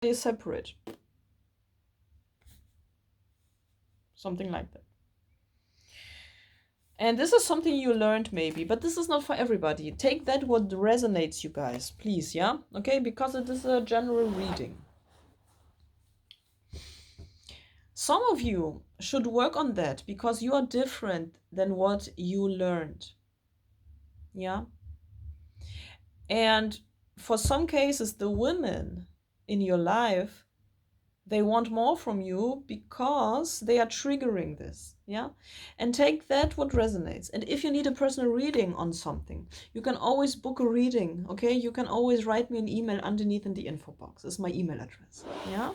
is separate. Something like that. And this is something you learned maybe, but this is not for everybody. Take that what resonates, you guys, please, yeah? Okay, because it is a general reading. Some of you should work on that because you are different than what you learned. Yeah? And for some cases, the women in your life, they want more from you because they are triggering this. Yeah? And take that what resonates. And if you need a personal reading on something, you can always book a reading. Okay? You can always write me an email underneath in the info box. It's my email address. Yeah?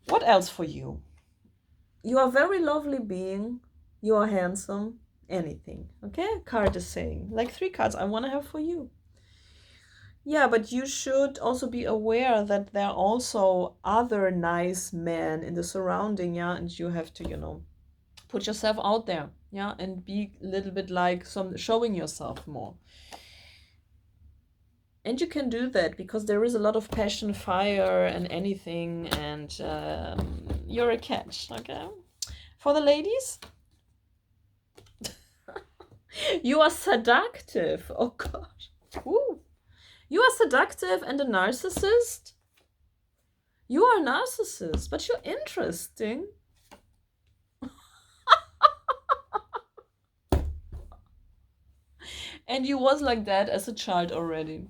What else for you? You are a very lovely being. You are handsome. Anything. Okay? Card is saying. Like 3 cards I want to have for you. Yeah, but you should also be aware that there are also other nice men in the surrounding, yeah, and you have to, put yourself out there, yeah, and be a little bit like some showing yourself more. And you can do that because there is a lot of passion, fire, and anything, and you're a catch, okay? For the ladies, you are seductive. Oh gosh. Ooh. You are seductive and a narcissist. You are a narcissist, but you're interesting. And you was like that as a child already.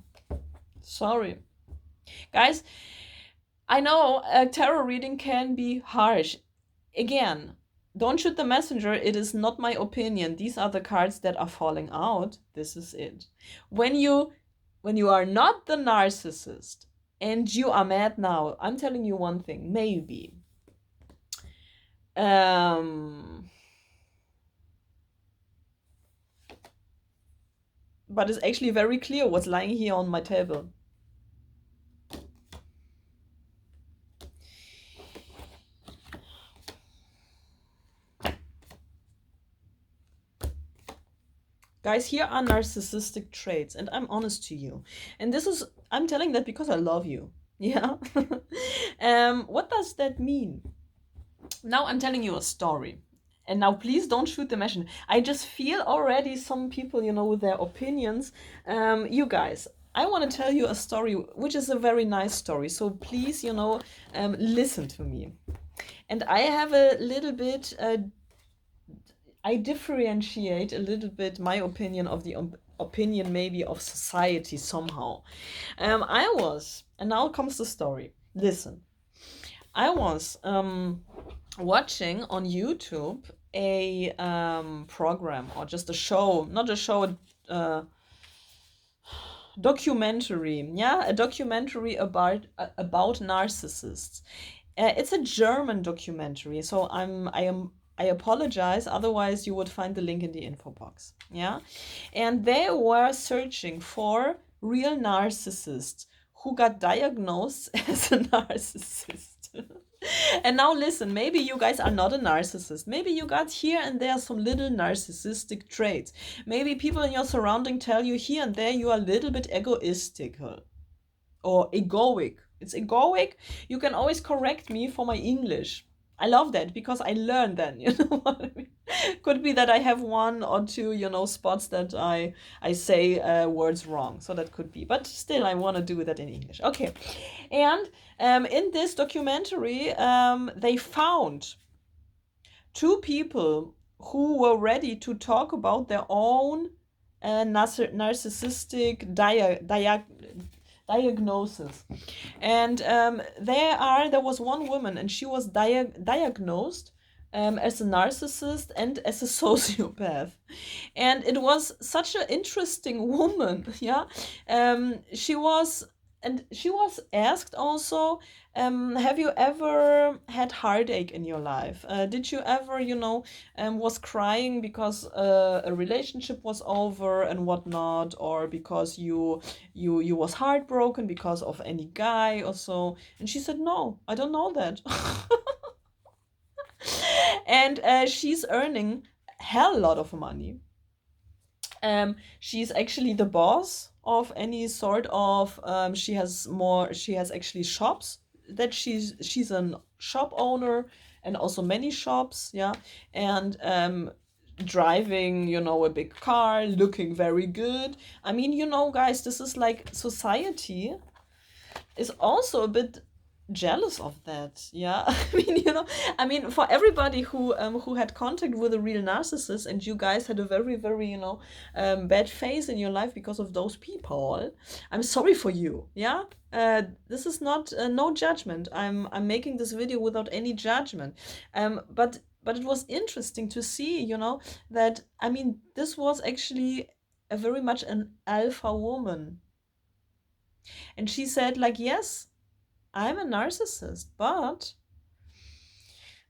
Sorry. Guys, I know a tarot reading can be harsh. Again, don't shoot the messenger. It is not my opinion. These are the cards that are falling out. This is it. When you are not the narcissist and you are mad now, I'm telling you one thing, maybe. But it's actually very clear what's lying here on my table. Guys, here are narcissistic traits, and I'm honest to you. And I'm telling that because I love you. Yeah? What does that mean? Now I'm telling you a story. And now please don't shoot the messenger. I just feel already some people, with their opinions. You guys, I want to tell you a story, which is a very nice story. So please, listen to me. And I have a little bit I differentiate a little bit my opinion of the opinion maybe of society somehow. And now comes the story. Listen, I was watching on YouTube a program or just a show, not a show, documentary. Yeah, a documentary about narcissists. It's a German documentary, so I apologize. Otherwise, you would find the link in the info box. Yeah, and they were searching for real narcissists who got diagnosed as a narcissist. And now listen, maybe you guys are not a narcissist. Maybe you got here and there some little narcissistic traits. Maybe people in your surrounding tell you here and there you are a little bit egoistical or egoic. It's egoic. You can always correct me for my English. I love that because I learned then, you know what I mean? Could be that I have 1 or 2, spots that I say words wrong. So that could be. But still, I want to do that in English. Okay. And in this documentary, they found 2 people who were ready to talk about their own narcissistic diagnosis. And there was one woman, and she was diagnosed as a narcissist and as a sociopath. And it was such an interesting woman. Yeah, she was asked also, have you ever had heartache in your life? Did you ever, was crying because a relationship was over and whatnot, or because you was heartbroken because of any guy or so? And she said, no, I don't know that. And she's earning hell lot of money. She's actually the boss of any sort of she has actually shops that she's a shop owner and also many shops, yeah. And driving, a big car, looking very good. I mean, guys, this is like society is also a bit jealous of that. Yeah. I mean, for everybody who had contact with a real narcissist, and you guys had a very, very, bad phase in your life because of those people, I'm sorry for you. Yeah. This is not no judgment. I'm making this video without any judgment. But it was interesting to see, that, I mean, this was actually a very much an alpha woman. And she said, like, yes, I'm a narcissist, but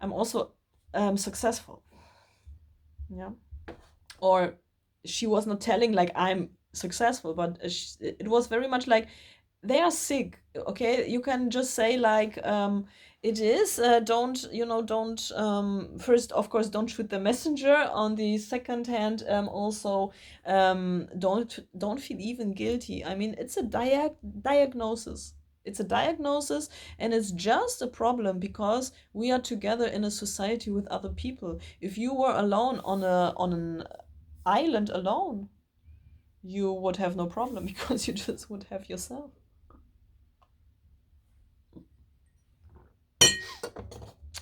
I'm also successful. Yeah. Or she was not telling like I'm successful, but it was very much like they are sick. Okay, you can just say like it is. Don't first, of course, don't shoot the messenger. On the second hand, also don't feel even guilty. I mean, it's a diagnosis. It's a diagnosis, and it's just a problem because we are together in a society with other people. If you were alone on an island alone, you would have no problem because you just would have yourself.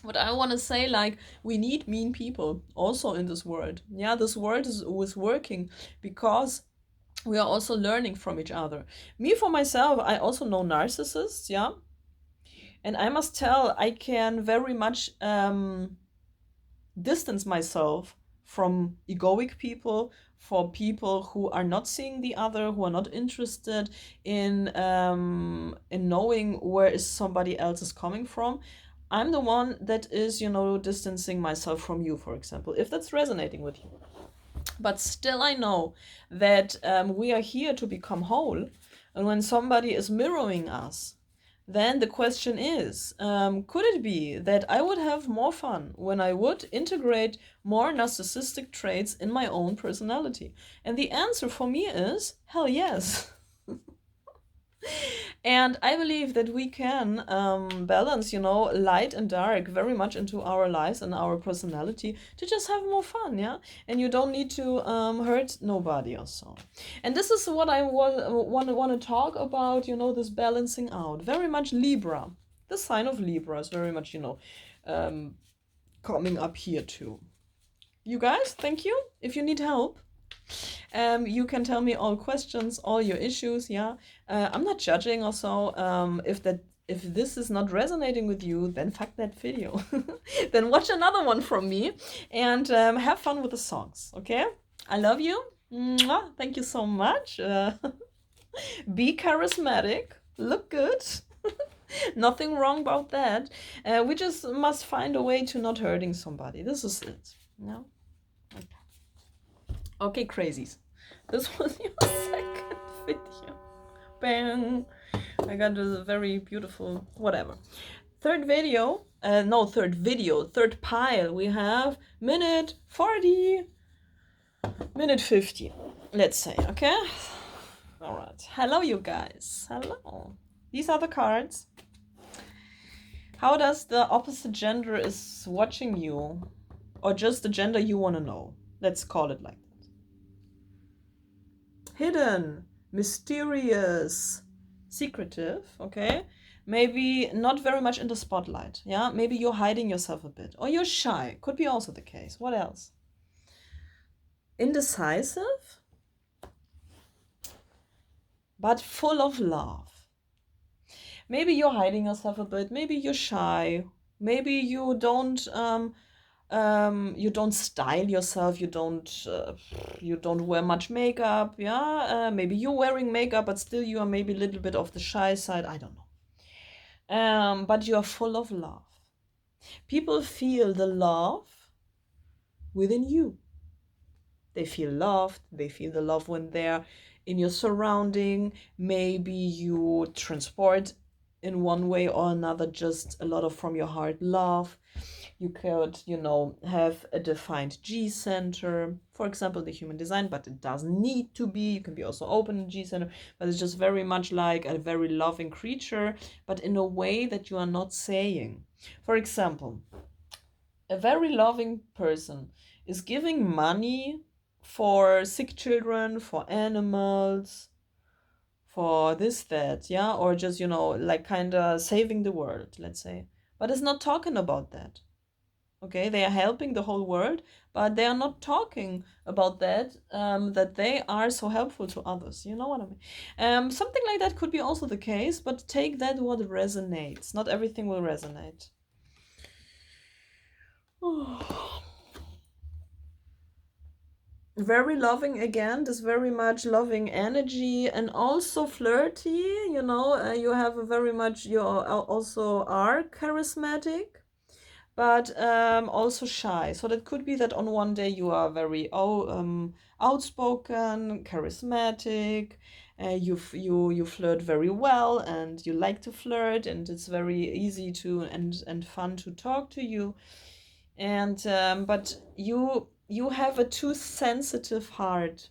But I want to say, like, we need mean people also in this world. Yeah, this world is working because we are also learning from each other. Me, for myself, I also know narcissists, yeah. And I must tell, I can very much distance myself from egoic people, for people who are not seeing the other, who are not interested in knowing where is somebody else is coming from. I'm the one that is, distancing myself from you, for example, if that's resonating with you. But still, I know that we are here to become whole. And when somebody is mirroring us, then the question is, could it be that I would have more fun when I would integrate more narcissistic traits in my own personality? And the answer for me is hell yes. And I believe that we can balance, light and dark very much into our lives and our personality to just have more fun, yeah? And you don't need to hurt nobody or so. And this is what I want to talk about, this balancing out. Very much Libra. The sign of Libra is very much, coming up here too. You guys, thank you. If you need help, you can tell me all questions, all your issues. Yeah, I'm not judging. Also, if this is not resonating with you, then fuck that video. Then watch another one from me and have fun with the songs. Okay, I love you. Mwah. Thank you so much. Be charismatic. Look good. Nothing wrong about that. We just must find a way to not hurting somebody. This is it. No. Okay, crazies. This was your second video. Bang! I got a very beautiful whatever. Third pile. We have minute 40, minute 50. Let's say, okay? All right. Hello, you guys. Hello. These are the cards. How does the opposite gender is watching you? Or just the gender you want to know? Let's call it like that. Hidden, mysterious, secretive, okay? Maybe not very much in the spotlight, yeah? Maybe you're hiding yourself a bit. Or you're shy, could be also the case. What else? Indecisive, but full of love. Maybe you're hiding yourself a bit. Maybe you're shy. Maybe you don't style yourself. You don't wear much makeup. Yeah, maybe you're wearing makeup, but still you are maybe a little bit of the shy side. I don't know. But you are full of love. People feel the love within you. They feel loved. They feel the love when they're in your surrounding. Maybe you transport in one way or another just a lot of from your heart love. You could, have a defined G center, for example, the human design, but it doesn't need to be. You can be also open in G center, but it's just very much like a very loving creature, but in a way that you are not saying. For example, a very loving person is giving money for sick children, for animals, for this, that, yeah, or just, like kind of saving the world, let's say. But it's not talking about that. Okay, they are helping the whole world, but they are not talking about that they are so helpful to others. You know what I mean? Something like that could be also the case, but take that what resonates. Not everything will resonate. Very loving again, this very much loving energy, and also flirty. You have a very much, you also are charismatic, but also shy. So that could be that on one day you are very outspoken, charismatic. You flirt very well, and you like to flirt, and it's very easy to and fun to talk to you. And but you have a too sensitive heart.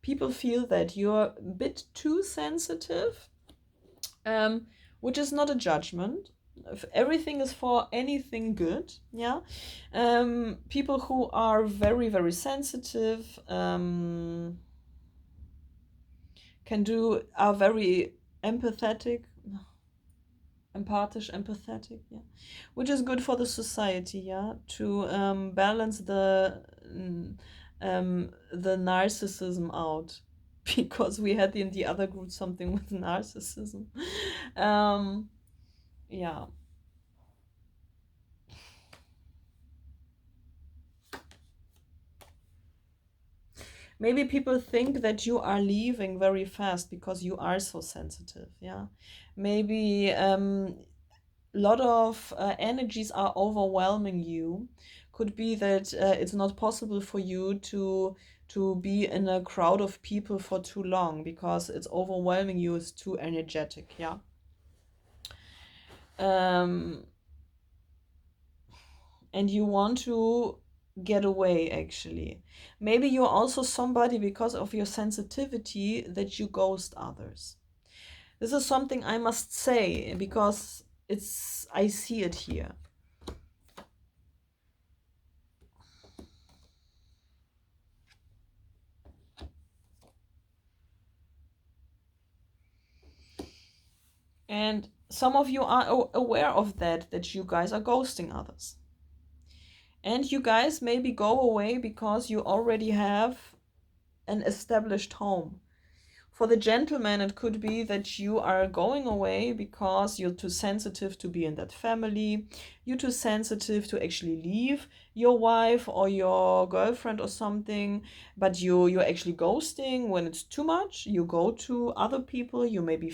People feel that you're a bit too sensitive, which is not a judgment. If everything is for anything good, yeah. People who are very, very sensitive are very empathetic, empathetic, yeah, which is good for the society, yeah, to balance the narcissism out, because we had in the other group something with narcissism. Yeah. Maybe people think that you are leaving very fast because you are so sensitive, yeah. Maybe lot of energies are overwhelming you. Could be that it's not possible for you to be in a crowd of people for too long because it's overwhelming you, it's too energetic, yeah. um and you want to get away, actually. Maybe you're also somebody, because of your sensitivity, that you ghost others. This is something I must say, because I see it here. And some of you are aware of that you guys are ghosting others. And you guys maybe go away because you already have an established home. For the gentleman, it could be that you are going away because you're too sensitive to be in that family. You're too sensitive to actually leave your wife or your girlfriend or something. But you're actually ghosting when it's too much. You go to other people. You maybe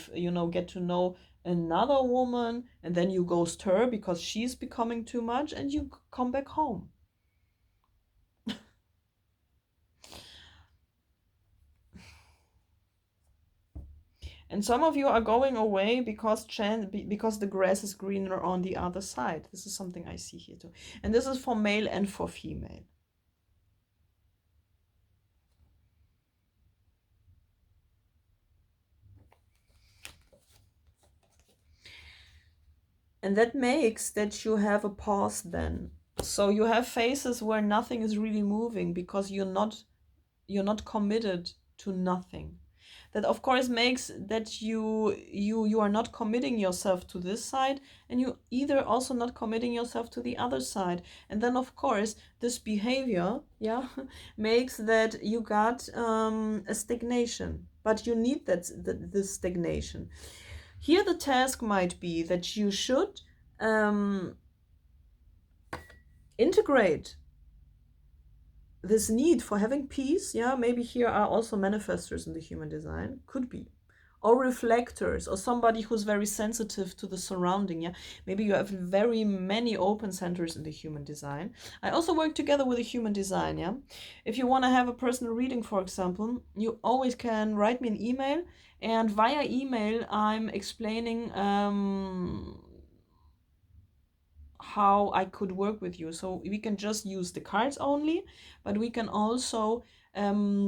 get to know another woman, and then you ghost her because she's becoming too much, and you come back home. And some of you are going away because the grass is greener on the other side. This is something I see here too. And this is for male and for female. And that makes that you have a pause then. So you have phases where nothing is really moving because you're not committed to nothing. That of course makes that you are not committing yourself to this side, and you either also not committing yourself to the other side. And then of course this behavior, yeah, makes that you got a stagnation, but you need this stagnation. Here the task might be that you should integrate this need for having peace. Yeah, maybe here are also manifestors in the human design, could be, or reflectors, or somebody who's very sensitive to the surrounding. Yeah, maybe you have very many open centers in the human design. I also work together with the human design. Yeah, if you want to have a personal reading, for example, you always can write me an email, and via email I'm explaining how I could work with you. So we can just use the cards only, but we can also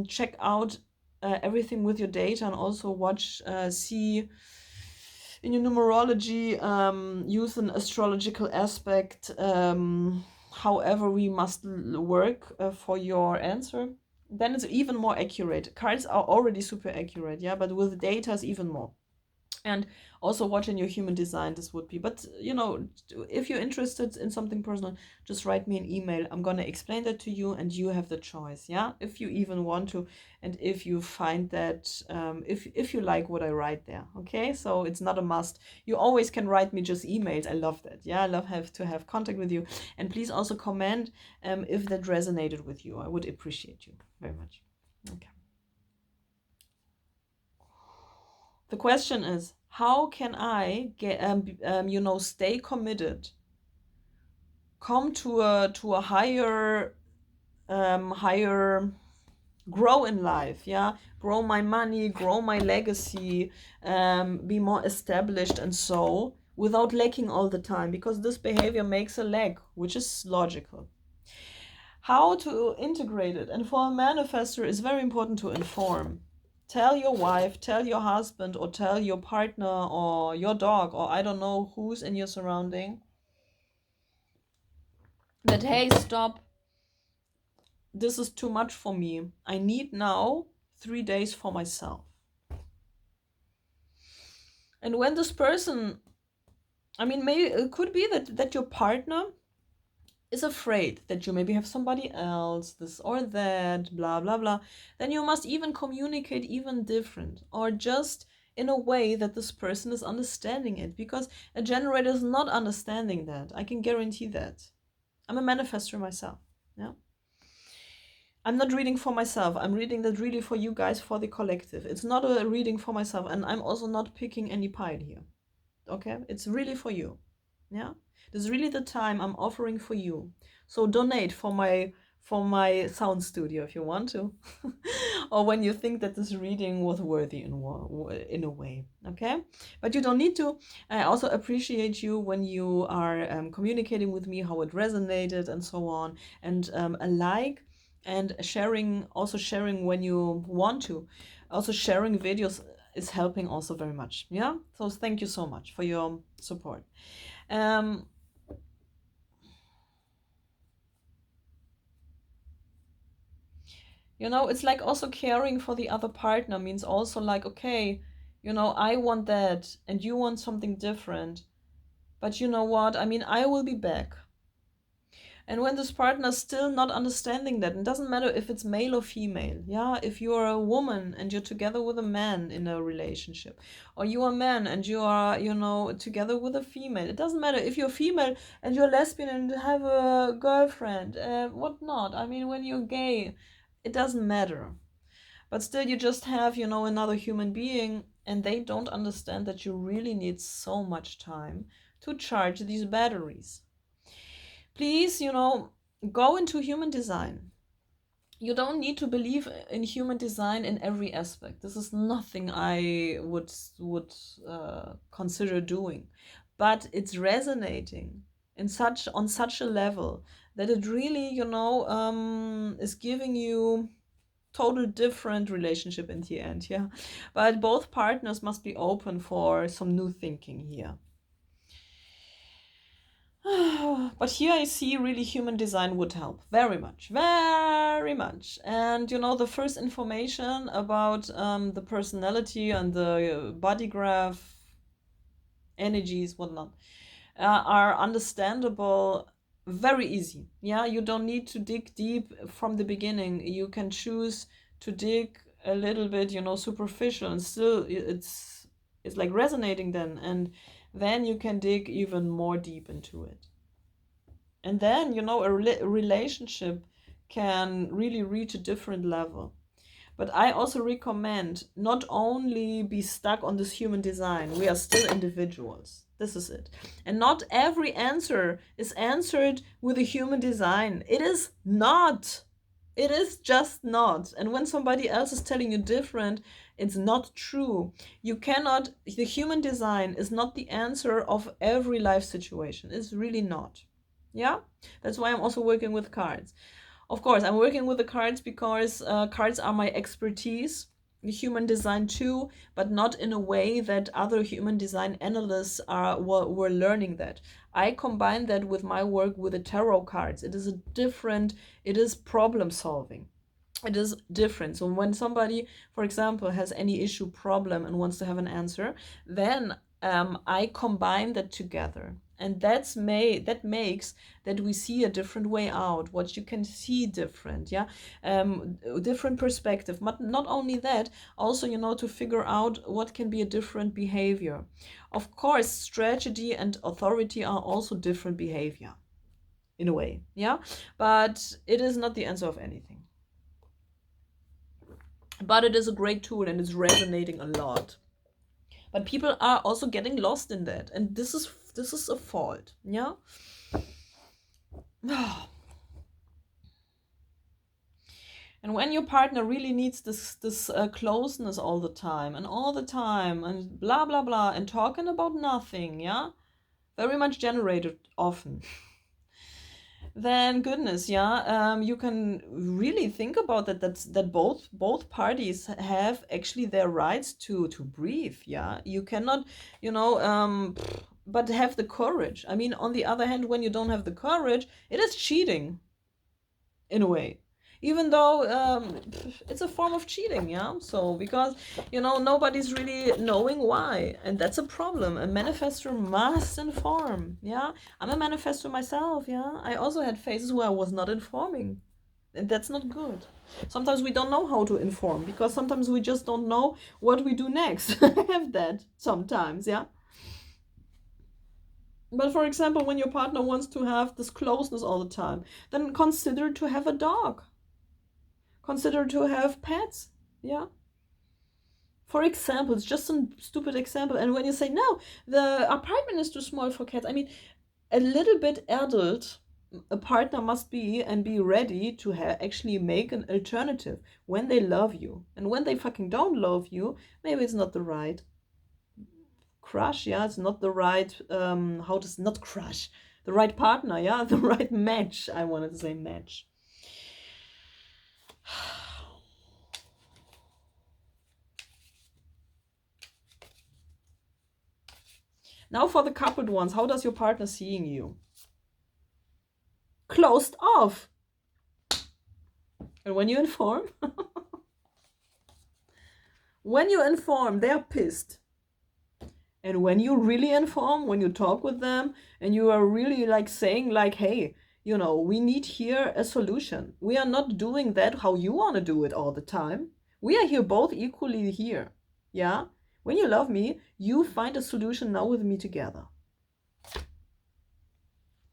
check out everything with your data, and also see in your numerology, use an astrological aspect, however we must work for your answer. Then it's even more accurate. Cards are already super accurate, yeah, but with data is even more. And also watching your human design, this would be, but if you're interested in something personal, just write me an email. I'm gonna explain that to you, and you have the choice, yeah, if you even want to, and if you find that if you like what I write there. Okay, so it's not a must. You always can write me just emails. I love that. Yeah, I love to have contact with you. And please also comment if that resonated with you. I would appreciate you very much. Okay. The question is, how can I get stay committed, come to a higher grow in life, yeah, grow my money, grow my legacy, be more established, and so without lacking all the time, because this behavior makes a lack, which is logical. How to integrate it? And for a manifestor, it's very important to inform. Tell your wife, tell your husband, or tell your partner, or your dog, or I don't know who's in your surrounding, that, hey, stop, this is too much for me. I need now 3 days for myself. And when this person, maybe it could be that your partner is afraid that you maybe have somebody else, this or that, blah, blah, blah, then you must even communicate even different, or just in a way that this person is understanding it, because a generator is not understanding that. I can guarantee that. I'm a manifestor myself. Yeah. I'm not reading for myself. I'm reading that really for you guys, for the collective. It's not a reading for myself, and I'm also not picking any pie here. Okay? It's really for you. Yeah? This is really the time I'm offering for you. So donate for my sound studio if you want to, or when you think that this reading was worthy in a way. Okay, but you don't need to. I also appreciate you when you are communicating with me, how it resonated, and so on, and a like, and also sharing when you want to. Also sharing videos is helping also very much. Yeah, so thank you so much for your support. It's like also caring for the other partner means also like, okay, I want that and you want something different. But you know what? I will be back. And when this partner is still not understanding that, it doesn't matter if it's male or female, yeah, if you are a woman and you're together with a man in a relationship, or you are a man and you are, together with a female, it doesn't matter if you're female and you're lesbian and have a girlfriend, whatnot. When you're gay, it doesn't matter. But still, you just have, another human being, and they don't understand that you really need so much time to charge these batteries. Please, go into human design. You don't need to believe in human design in every aspect. This is nothing I would consider doing, but it's resonating on such a level that it really, is giving you total different relationship in the end. Yeah, but both partners must be open for some new thinking here. But here I see really human design would help very much, very much. And the first information about the personality and the body graph, energies, whatnot, are understandable very easy. Yeah, you don't need to dig deep from the beginning. You can choose to dig a little bit, superficial, and still it's like resonating then, and then you can dig even more deep into it. And then, a relationship can really reach a different level. But I also recommend not only be stuck on this human design, we are still individuals. This is it. And not every answer is answered with a human design. It is not. It is just not. And when somebody else is telling you different, it's not true. The human design is not the answer of every life situation. It's really not. Yeah, that's why I'm also working with cards. Of course, I'm working with the cards because cards are my expertise, the human design too, but not in a way that other human design analysts were learning that. I combine that with my work with the tarot cards. It is a different, it is problem solving. It is different. So when somebody, for example, has any issue, problem, and wants to have an answer, then I combine that together, and that makes that we see a different way out. What you can see different, yeah, different perspective. But not only that, also to figure out what can be a different behavior. Of course, strategy and authority are also different behavior, in a way, yeah, but it is not the answer of anything. But it is a great tool and it's resonating a lot. But people are also getting lost in that, and this is a fault, yeah. And when your partner really needs this closeness all the time and blah blah blah and talking about nothing, yeah, very much generated often, then goodness, yeah, you can really think about that both parties have actually their rights to breathe. Yeah, you cannot, but have the courage. I mean, on the other hand, when you don't have the courage, it is cheating in a way, even though it's a form of cheating, yeah. So because nobody's really knowing why, and that's a problem. A manifestor must inform, yeah. I'm a manifestor myself, yeah. I also had phases where I was not informing, and that's not good. Sometimes we don't know how to inform because sometimes we just don't know what we do next. I have that sometimes, yeah. But for example, when your partner wants to have this closeness all the time, then consider to have a dog. Consider to have pets. Yeah. For example, it's just some stupid example. And when you say, no, the apartment is too small for cats, I mean, a little bit adult, a partner must be and be ready to actually make an alternative when they love you. And when they fucking don't love you, maybe it's not the right crush, yeah, it's not the right how does not crush, the right partner, yeah, the right match. I wanted to say match. Now for the coupled ones, how does your partner seeing you? Closed off. And when you inform when you inform, they're pissed. And when you really inform, when you talk with them and you are really like saying like, hey, we need here a solution. We are not doing that how you want to do it all the time. We are here both equally here. Yeah? When you love me, you find a solution now with me together.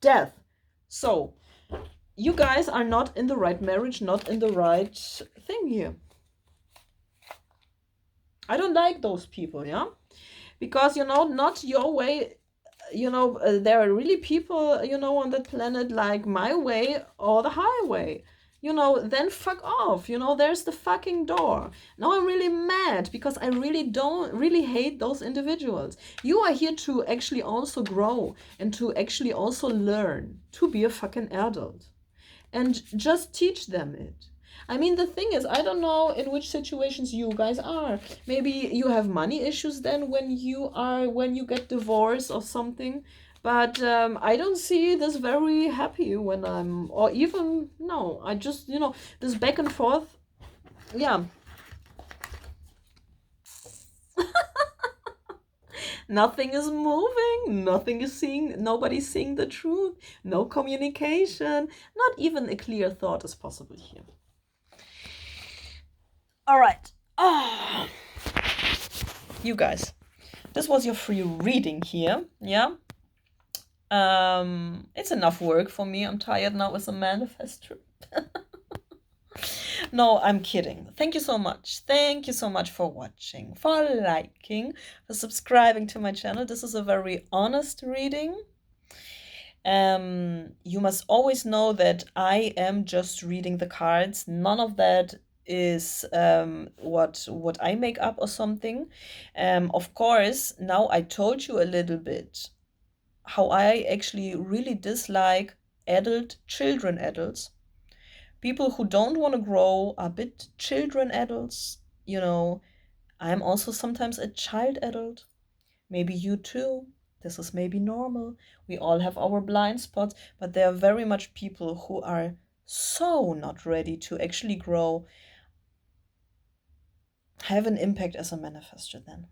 Death. So, you guys are not in the right marriage, not in the right thing here. I don't like those people, yeah? Because not your way. There are really people on that planet like my way or the highway. Then fuck off. There's the fucking door. Now I'm really mad because I really don't really hate those individuals. You are here to actually also grow and to actually also learn to be a fucking adult, and just teach them it. I mean, the thing is, I don't know in which situations you guys are. Maybe you have money issues then when you get divorced or something. But I don't see this very happy when or even, no, I just, this back and forth. Yeah. Nothing is moving, nobody's seeing the truth, no communication, not even a clear thought is possible here. All right. You guys, this was your free reading here. Yeah. It's enough work for me. I'm tired now as a manifestor. No, I'm kidding. Thank you so much. Thank you so much for watching, for liking, for subscribing to my channel. This is a very honest reading. You must always know that I am just reading the cards. None of that is what I make up or something. Of course, now I told you a little bit how I actually really dislike children adults. People who don't want to grow are a bit children adults. You know, I'm also sometimes a child adult. Maybe you too. This is maybe normal. We all have our blind spots, but there are very much people who are so not ready to actually grow, have an impact as a manifestor then.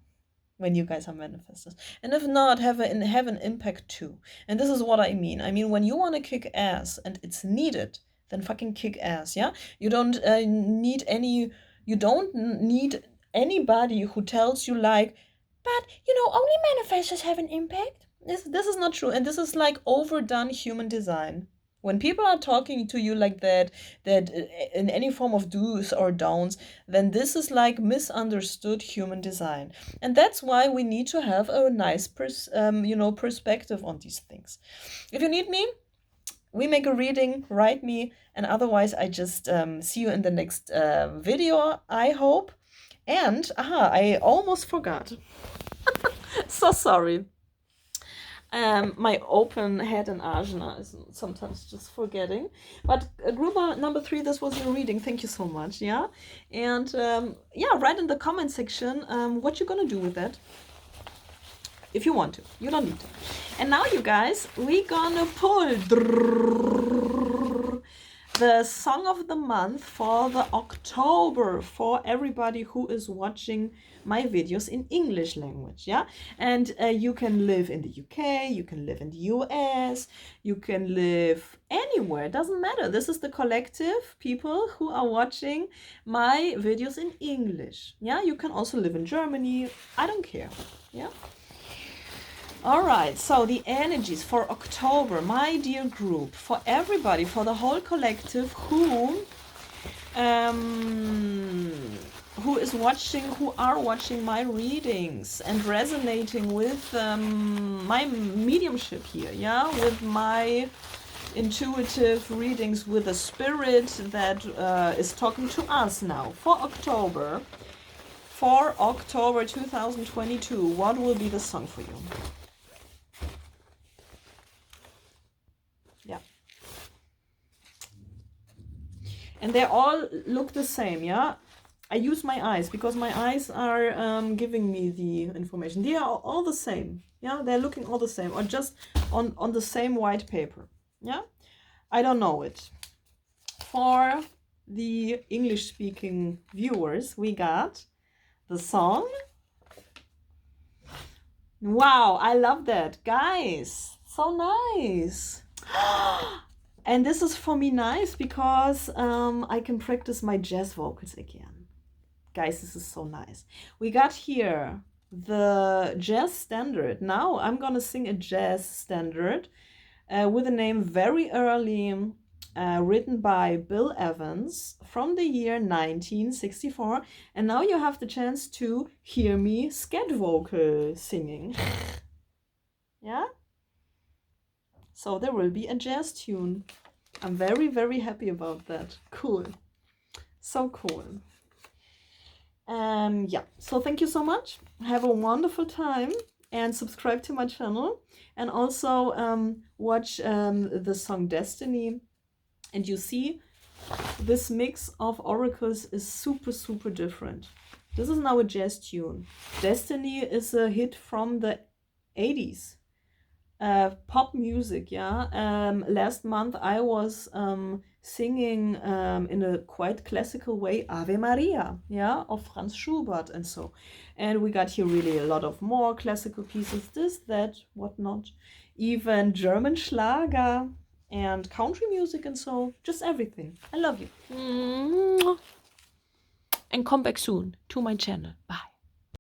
When you guys are manifestors, and if not, have an impact too. And this is what I mean. I mean, when you want to kick ass and it's needed, then fucking kick ass. Yeah, you don't need any. You don't need anybody who tells you like, but you know, only manifestors have an impact. This is not true, and this is like overdone human design. When people are talking to you like that in any form of do's or don'ts, then this is like misunderstood human design. And that's why we need to have a nice perspective on these things. If you need me, we make a reading, write me, and otherwise I just see you in the next video, I hope. And, I almost forgot. So sorry. My open head and ajna is sometimes just forgetting. But group number 3, this was your reading. Thank you so much. Yeah. And yeah, write in the comment section what you're going to do with that. If you want to. You don't need to. And now, you guys, we're going to pull the song of the month for the October for everybody who is watching my videos in English language. Yeah, and you can live in the UK, you can live in the US, you can live anywhere, it doesn't matter. This is the collective people who are watching my videos in English. Yeah, you can also live in Germany, I don't care. Yeah. All right, so the energies for October, my dear group, for everybody, for the whole collective who are watching my readings and resonating with my mediumship here, yeah, with my intuitive readings, with the spirit that is talking to us now for October 2022. What will be the song for you? And they all look the same, yeah? I use my eyes because my eyes are giving me the information. They are all the same, yeah? They're looking all the same, or just on the same white paper, yeah? I don't know it. For the English-speaking viewers, we got the song. Wow, I love that. Guys, so nice. And this is for me nice because I can practice my jazz vocals again. Guys, this is so nice. We got here the jazz standard. Now I'm gonna sing a jazz standard with a name very early, written by Bill Evans from the year 1964. And now you have the chance to hear me scat vocal singing. Yeah? So there will be a jazz tune. I'm very, very happy about that. Cool. So cool. Yeah, so thank you so much. Have a wonderful time and subscribe to my channel. And also watch the song Destiny. And you see, this mix of oracles is super, super different. This is now a jazz tune. Destiny is a hit from the 80s. Pop music, yeah. Last month I was singing in a quite classical way Ave Maria, yeah, of Franz Schubert and so. And we got here really a lot of more classical pieces, this, that, whatnot. Even German Schlager and country music and so. Just everything. I love you. And come back soon to my channel. Bye.